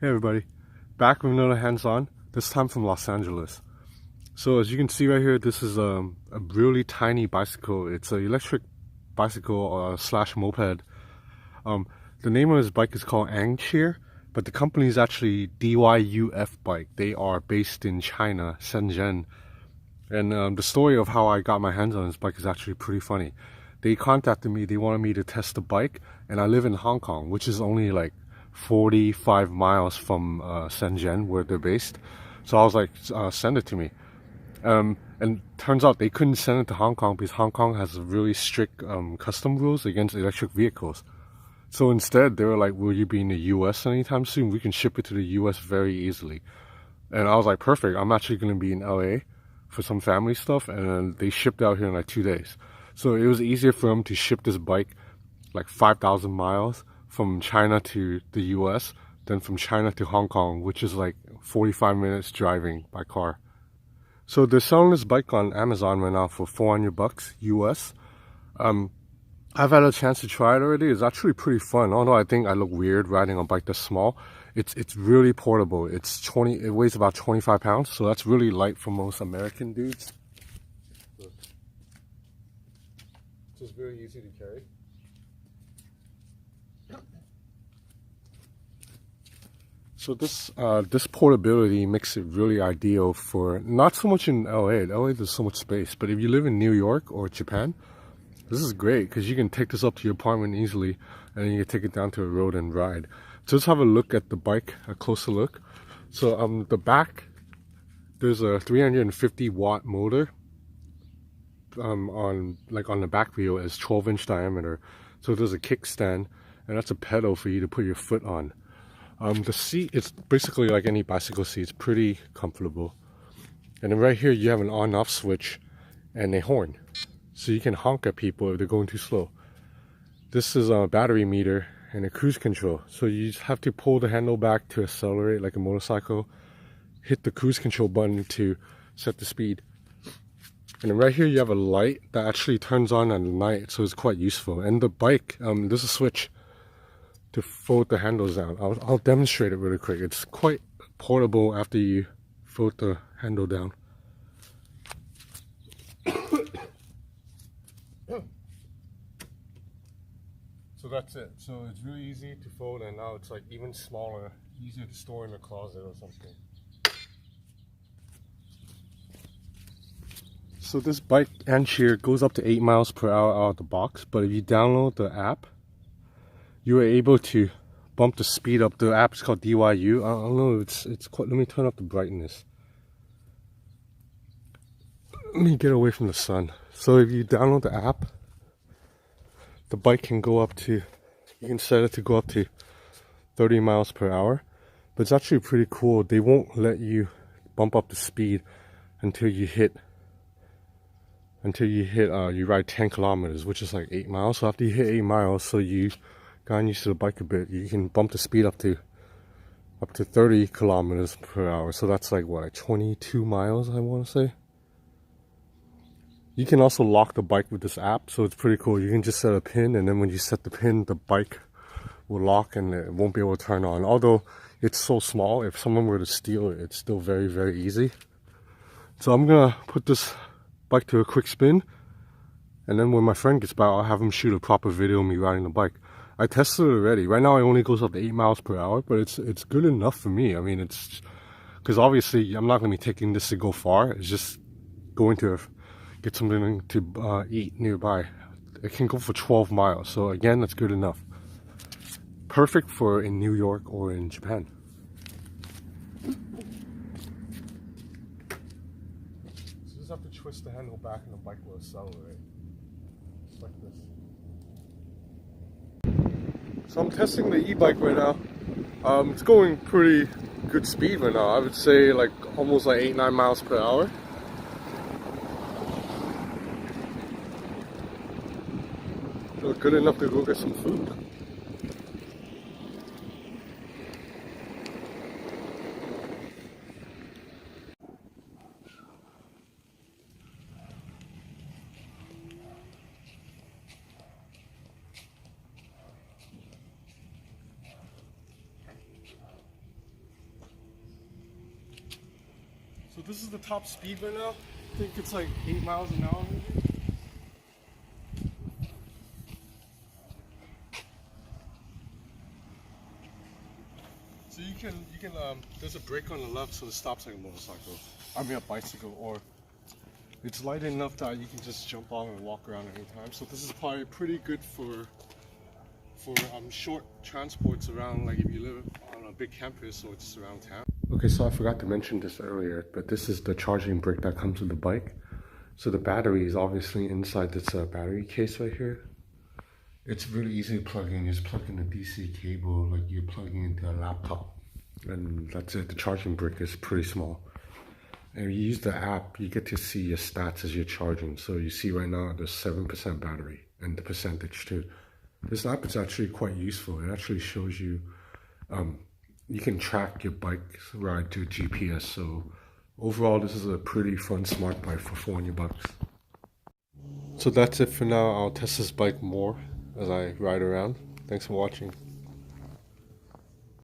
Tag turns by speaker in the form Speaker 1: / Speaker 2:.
Speaker 1: Hey everybody, back with another hands-on, this time from Los Angeles. So as you can see right here, this is a really tiny bicycle. It's an electric bicycle slash moped. The name of this bike is called ANCHEER, but the company is actually DYUF Bike. They are based in China, Shenzhen. And the story of how I got my hands on this bike is actually pretty funny. They contacted me, they wanted me to test the bike, and I live in Hong Kong, which is only like 45 miles from Shenzhen, where they're based. So I was like, send it to me. And turns out they couldn't send it to Hong Kong because Hong Kong has really strict custom rules against electric vehicles. So instead, they were like, will you be in the US anytime soon? We can ship it to the US very easily. And I was like, perfect. I'm actually going to be in LA for some family stuff. And they shipped out here in like 2 days. So it was easier for them to ship this bike like 5,000 miles from China to the US than from China to Hong Kong, which is like 45 minutes driving by car. So they're selling this bike on Amazon right now for $400 US. I've had a chance to try it already. It's actually pretty fun. Although I think I look weird riding a bike that's small. It's really portable. It weighs about 25 pounds, so that's really light for most American dudes. So it's very easy to carry. So this portability makes it really ideal for not so much in LA. In LA there's so much space, but if you live in New York or Japan, this is great because you can take this up to your apartment easily, and then you can take it down to a road and ride. So let's have a look at the bike, a closer look. So the back, there's a 350 watt motor. On the back wheel is 12-inch diameter. So there's a kickstand, and that's a pedal for you to put your foot on. The seat is basically like any bicycle seat. It's pretty comfortable. And then right here you have an on-off switch and a horn. So you can honk at people if they're going too slow. This is a battery meter and a cruise control. So you just have to pull the handle back to accelerate like a motorcycle. Hit the cruise control button to set the speed. And then right here you have a light that actually turns on at night. So it's quite useful. And the bike, there's a switch to fold the handles down. I'll demonstrate it really quick. It's quite portable after you fold the handle down. So that's it. So it's really easy to fold, and now it's like even smaller, easier to store in a closet or something. So this bike ANCHEER goes up to 8 miles per hour out of the box, but if you download the app, you are able to bump the speed up. The app is called DYU. I don't know, it's quite, let me turn up the brightness. Let me get away from the sun. So if you download the app, the bike can go up to, you can set it to go up to 30 miles per hour. But it's actually pretty cool. They won't let you bump up the speed until you ride 10 kilometers, which is like 8 miles. So after you hit 8 miles, so you gotten used to the bike a bit, you can bump the speed up to 30 kilometers per hour. So that's like what, like 22 miles, I want to say. You can also lock the bike with this app, so it's pretty cool. You can just set a pin, and then when you set the pin, the bike will lock and it won't be able to turn on. Although it's so small, if someone were to steal it, it's still very, very easy. So I'm gonna put this bike to a quick spin, and then when my friend gets back, I'll have him shoot a proper video of me riding the bike. I tested it already. Right now it only goes up to 8 miles per hour, but it's good enough for me. I mean, it's because obviously I'm not going to be taking this to go far. It's just going to get something to eat nearby. It can go for 12 miles. So again, that's good enough. Perfect for in New York or in Japan. So you just have to twist the handle back and the bike will accelerate. Just like this. So I'm testing the e-bike right now. It's going pretty good speed right now. I would say like almost like 8-9 miles per hour. So good enough to go get some food. So this is the top speed right now. I think it's like 8 miles an hour maybe. So you can there's a brake on the left, so it stops like a motorcycle. I mean a bicycle, or it's light enough that you can just jump on and walk around at any time. So this is probably pretty good for short transports around, like if you live on a big campus or just around town. Okay, so I forgot to mention this earlier, but this is the charging brick that comes with the bike. So the battery is obviously inside this battery case right here. It's really easy to plug in. You just plug in a DC cable like you're plugging into a laptop, and that's it. The charging brick is pretty small. And if you use the app, you get to see your stats as you're charging. So you see right now there's 7% battery and the percentage too. This app is actually quite useful. It actually shows you, you can track your bike ride to GPS. So overall, this is a pretty fun smart bike for 400 bucks. So that's it for now. I'll test this bike more as I ride around. Thanks for watching.